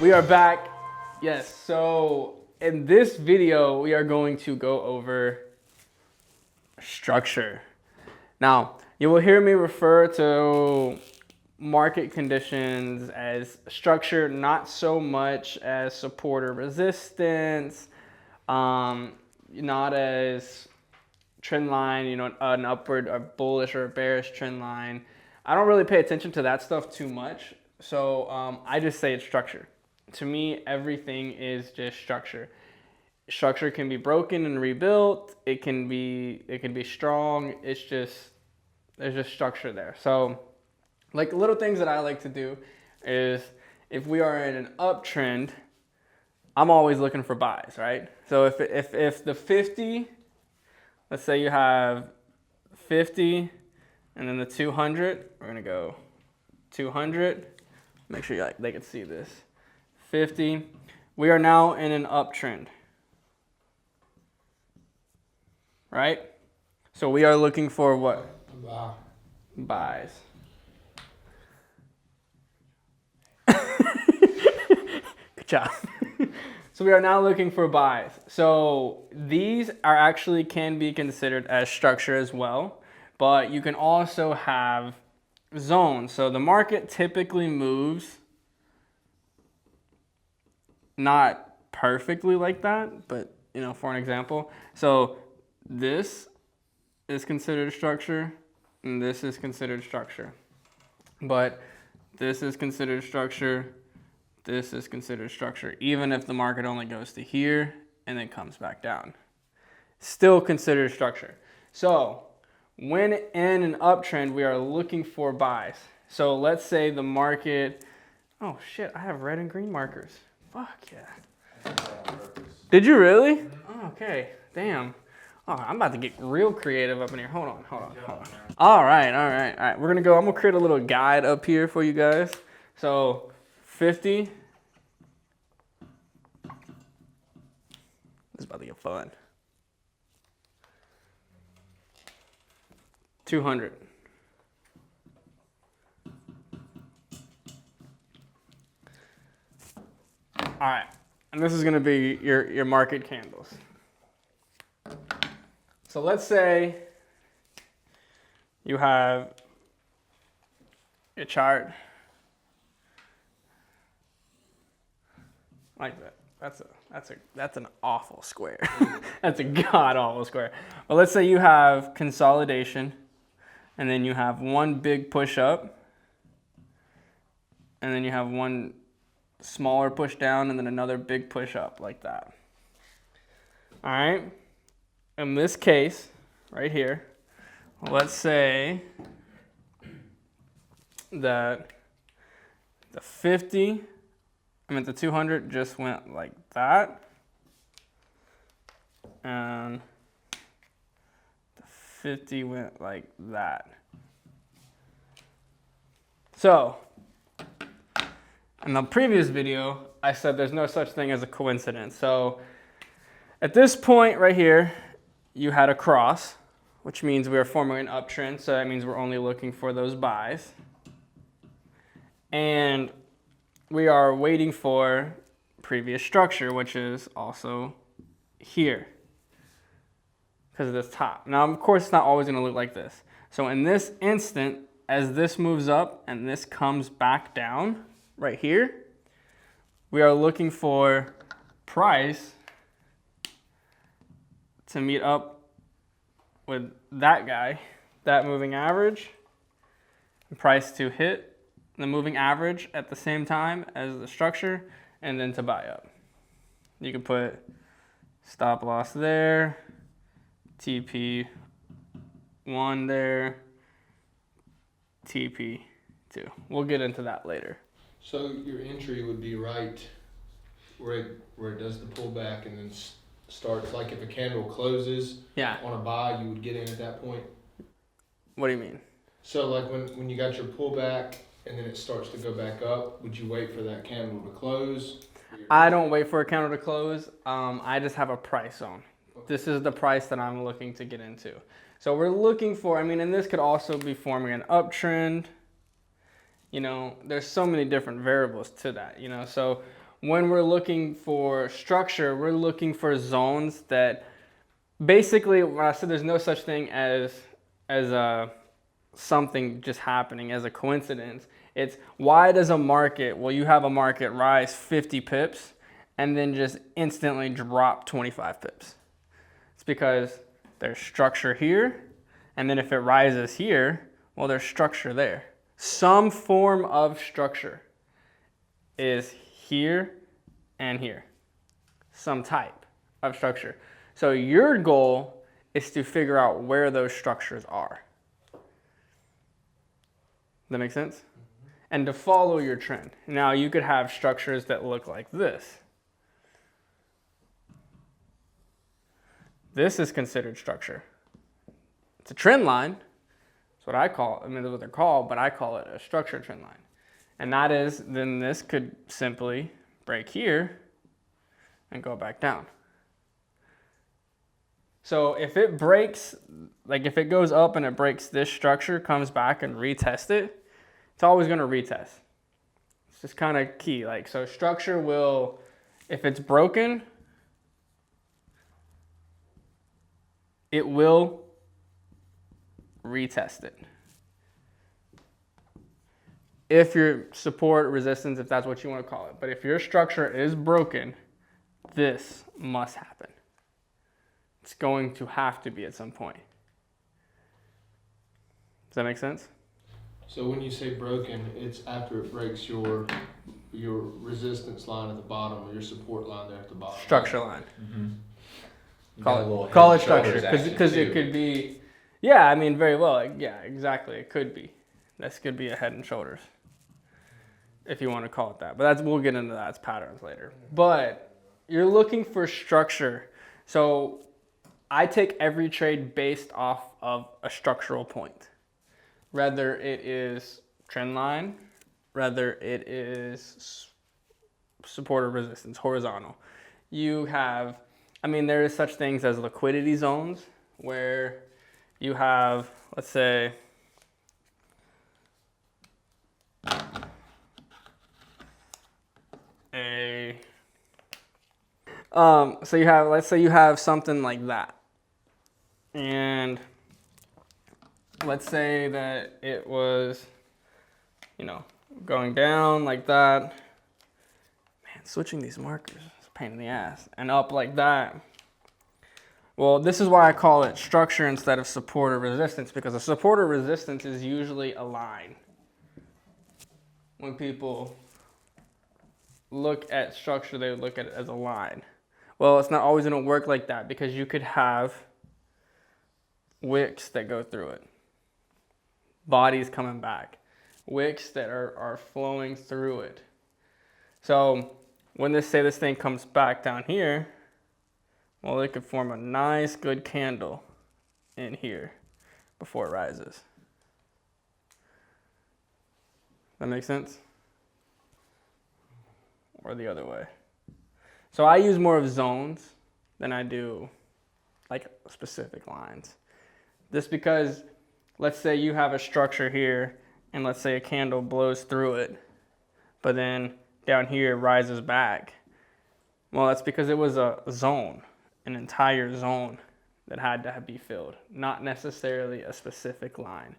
We are back. Yes, so in this video, we are going to go over structure. Now, you will hear me refer to market conditions as structure, not so much as support or resistance, not as trend line, you know, an upward or bullish or a bearish trend line. I don't really pay attention to that stuff too much, so I just say it's structure. To me, everything is just structure. Structure can be broken and rebuilt. It can be strong. It's just, there's just structure there. So like little things that I like to do is if we are in an uptrend, I'm always looking for buys, right? So if the 50, let's say you have 50 and then the 200, we're gonna go 200. Make sure they can see this. 50. We are now in an uptrend, right? So we are looking for what? Buys. Good job. So we are now looking for buys. So these are actually can be considered as structure as well, but you can also have zones. So the market typically moves not perfectly like that, but you know, for an example, so this is considered structure and this is considered structure, but this is considered structure, this is considered structure, even if the market only goes to here and then comes back down, still considered structure. So when in an uptrend, we are looking for buys. So let's say the market, oh shit, I have red and green markers. Fuck yeah. Did you really? Oh, okay, damn. Oh, I'm about to get real creative up in here. Hold on. All right. We're gonna go, I'm gonna create a little guide up here for you guys. So 50. This is about to get fun. 200. All right, and this is gonna be your market candles. So let's say you have your chart like that. That's an awful square. That's a god awful square. But let's say you have consolidation, and then you have one big push up, and then you have one smaller push down, and then another big push up like that. All right. In this case, right here, let's say that the 50, the 200 just went like that, and the 50 went like that. So in the previous video, I said there's no such thing as a coincidence. So at this point right here, you had a cross, which means we are forming an uptrend. So that means we're only looking for those buys. And we are waiting for previous structure, which is also here because of this top. Now, of course, it's not always going to look like this. So in this instant, as this moves up and this comes back down right here, we are looking for price to meet up with that guy, that moving average, and price to hit the moving average at the same time as the structure, and then to buy up. You can put stop loss there, TP1 there, TP2. We'll get into that later. So your entry would be right where it does the pullback and then starts, like if a candle closes on a buy, you would get in at that point? What do you mean? So like when you got your pullback and then it starts to go back up, would you wait for that candle to close? I don't wait for a candle to close. I just have a price zone. Okay. This is the price that I'm looking to get into. So we're looking for, and this could also be forming an uptrend. You know, there's so many different variables to that, you know. So when we're looking for structure, we're looking for zones that basically, when I said there's no such thing as something just happening as a coincidence, it's why does a market, well, you have a market rise 50 pips and then just instantly drop 25 pips. It's because there's structure here, and then if it rises here, well, there's structure there. Some form of structure is here and here. Some type of structure. So your goal is to figure out where those structures are. Does that make sense? And to follow your trend. Now you could have structures that look like this. This is considered structure. It's a trend line. That's what I call it. I mean, that's what they're called, but I call it a structure trend line. And that is, then this could simply break here and go back down. So if it breaks, like if it goes up and it breaks this structure, comes back and retest it, it's always going to retest. It's just kind of key. Like, so structure will, if it's broken, it will retest it. If your support, resistance, if that's what you want to call it. But if your structure is broken, this must happen. It's going to have to be at some point. Does that make sense? So when you say broken, it's after it breaks your resistance line at the bottom or your support line there at the bottom. Structure line. Mm-hmm. Call it structure, because it could be, yeah, I mean, very well, like, yeah, exactly, it could be. This could be a head and shoulders, if you want to call it that. But that's, we'll get into that as patterns later. But you're looking for structure. So I take every trade based off of a structural point. Whether it is trend line, whether it is support or resistance, horizontal. You have, I mean, there is such things as liquidity zones where you have, let's say, so you have, let's say you have something like that. And let's say that it was, you know, going down like that. Man, switching these markers is a pain in the ass. And up like that. Well, this is why I call it structure instead of support or resistance, because a support or resistance is usually a line. When people look at structure, they look at it as a line. Well, it's not always going to work like that, because you could have wicks that go through it. Bodies coming back. Wicks that are flowing through it. So when this thing comes back down here, well, it could form a nice, good candle in here before it rises. That makes sense? Or the other way. So I use more of zones than I do like specific lines. Just because, let's say you have a structure here, and let's say a candle blows through it, but then down here it rises back. Well, that's because it was a zone, an entire zone that had to be filled, not necessarily a specific line.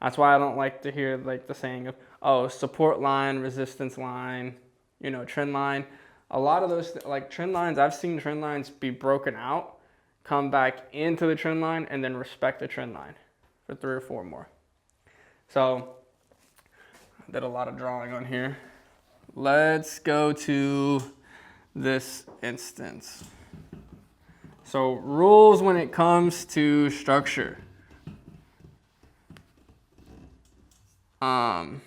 That's why I don't like to hear like the saying of, oh, support line, resistance line, you know, trend line. A lot of those, like trend lines, I've seen trend lines be broken out, come back into the trend line, and then respect the trend line for 3 or 4 more. So I did a lot of drawing on here. Let's go to this instance. So rules when it comes to structure. Well,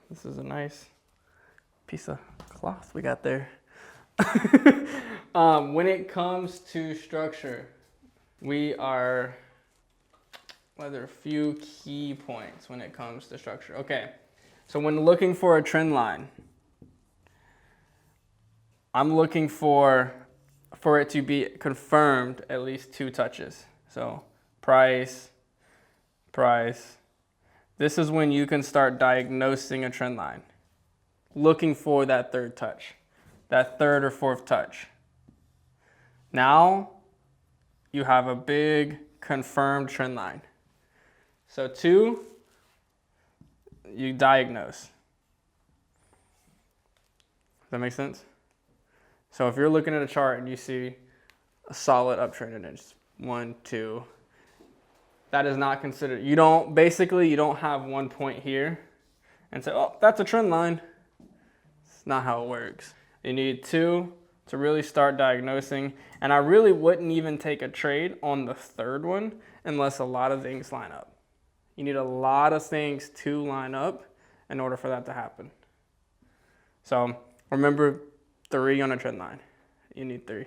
this is a nice piece of cloth we got there. When it comes to structure, there are a few key points when it comes to structure. Okay, so when looking for a trend line, I'm looking for it to be confirmed at least 2 touches. So price, This is when you can start diagnosing a trend line, looking for that third touch, that third or fourth touch. Now you have a big confirmed trend line. So 2, you diagnose. Does that make sense? So if you're looking at a chart and you see a solid uptrend and it's 1, 2, that is not considered. You don't have one point here and say, oh, that's a trend line. It's not how it works. You need 2 to really start diagnosing. And I really wouldn't even take a trade on the third one unless a lot of things line up. You need a lot of things to line up in order for that to happen. So remember 3 on a trend line. You need 3.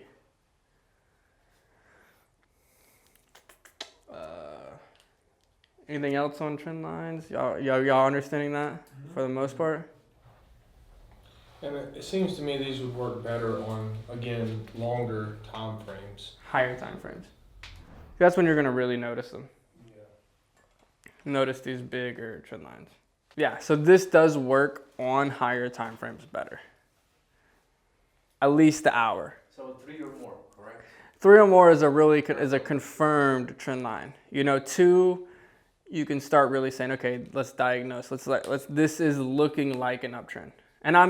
Anything else on trend lines? Y'all understanding that for the most part? And it seems to me these would work better on, again, longer time frames. Higher time frames. That's when you're going to really notice them. Yeah. Notice these bigger trend lines. Yeah, so this does work on higher time frames better. At least the hour. So 3 or more, correct? 3 or more is a confirmed trend line. 2, you can start really saying, okay, let's diagnose. This is looking like an uptrend. And I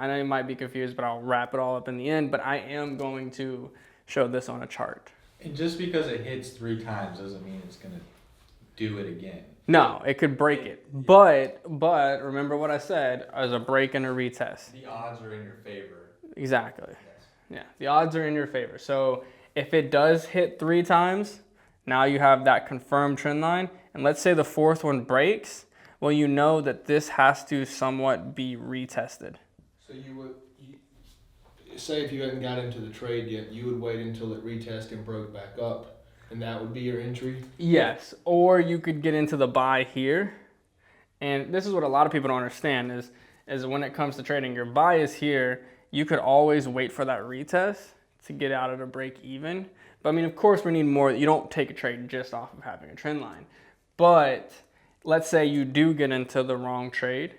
know you might be confused, but I'll wrap it all up in the end. But I am going to show this on a chart. And just because it hits 3 times doesn't mean it's gonna do it again. No, it could break it. But remember what I said, as a break and a retest. The odds are in your favor. Exactly. Yes. Yeah, the odds are in your favor. So if it does hit 3 times, now you have that confirmed trend line. And let's say the 4th one breaks. Well, you know that this has to somewhat be retested. So say if you hadn't got into the trade yet, you would wait until it retested and broke back up, and that would be your entry? Yes, or you could get into the buy here. And this is what a lot of people don't understand is when it comes to trading, your buy is here. You could always wait for that retest to get out at a break even. But I mean, of course, we need more. You don't take a trade just off of having a trend line. But let's say you do get into the wrong trade.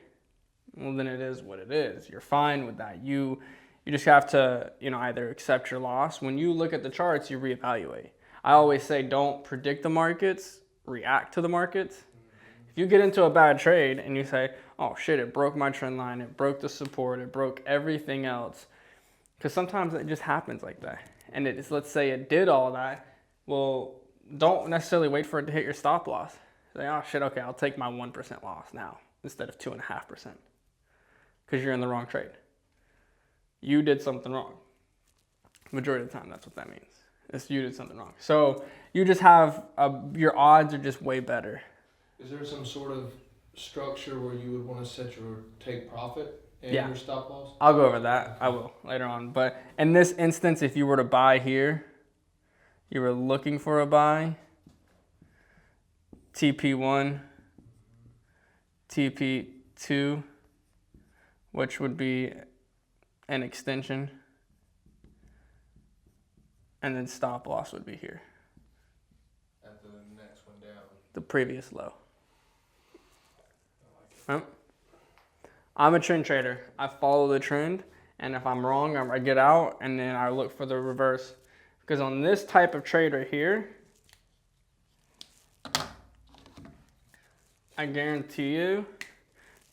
Well, then it is what it is. You're fine with that. You just have to, either accept your loss. When you look at the charts, you reevaluate. I always say don't predict the markets, react to the markets. If you get into a bad trade and you say, oh shit, it broke my trend line, it broke the support, it broke everything else. Because sometimes it just happens like that. And let's say it did all that. Well, don't necessarily wait for it to hit your stop loss. Say, oh shit, okay, I'll take my 1% loss now instead of 2.5%. Because you're in the wrong trade. You did something wrong. Majority of the time, that's what that means. You did something wrong. So you just have, your odds are just way better. Is there some sort of structure where you would want to set your take profit and your stop loss? I'll go over that. I will later on. But in this instance, if you were to buy here, you were looking for a buy, TP1, TP2, which would be an extension, and then stop loss would be here. At the next one down. The previous low. I'm a trend trader. I follow the trend, and if I'm wrong, I get out, and then I look for the reverse. Because on this type of trade right here, I guarantee you,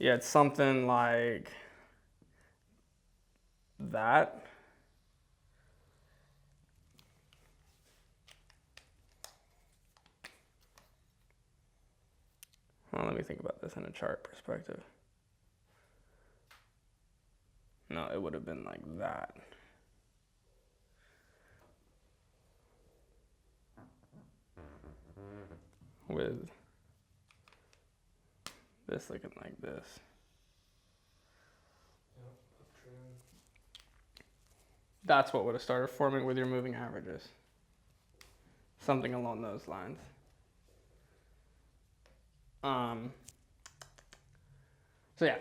it's something like that. Well, let me think about this in a chart perspective. No, it would have been like that. With this looking like this. That's what would have started forming with your moving averages. Something along those lines.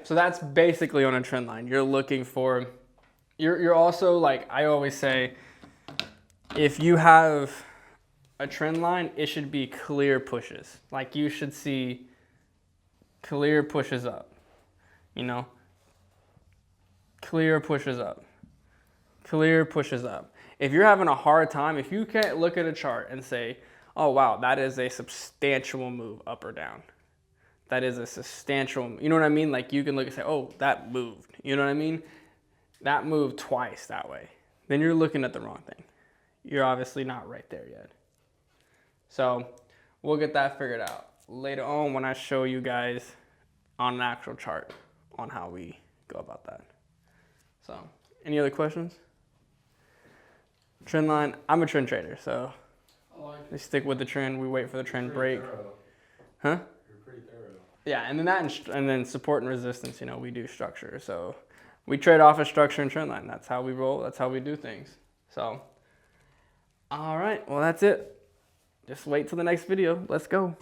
So that's basically on a trend line. You're looking for, you're also, like I always say, if you have a trend line, it should be clear pushes. Like you should see clear pushes up, you know, clear pushes up, clear pushes up. If you're having a hard time, if you can't look at a chart and say, oh wow, that is a substantial move up or down. That is a substantial, you know what I mean? Like you can look and say, oh, that moved. You know what I mean? That moved twice that way. Then you're looking at the wrong thing. You're obviously not right there yet. So we'll get that figured out later on when I show you guys on an actual chart on how we go about that. So any other questions? Trend line, I'm a trend trader, so we stick with the trend. We wait for the trend break. Huh? You're pretty thorough. Yeah, and then support and resistance, you know, we do structure. So we trade off of structure and trend line. That's how we roll. That's how we do things. So, all right, well, that's it. Just wait till the next video. Let's go.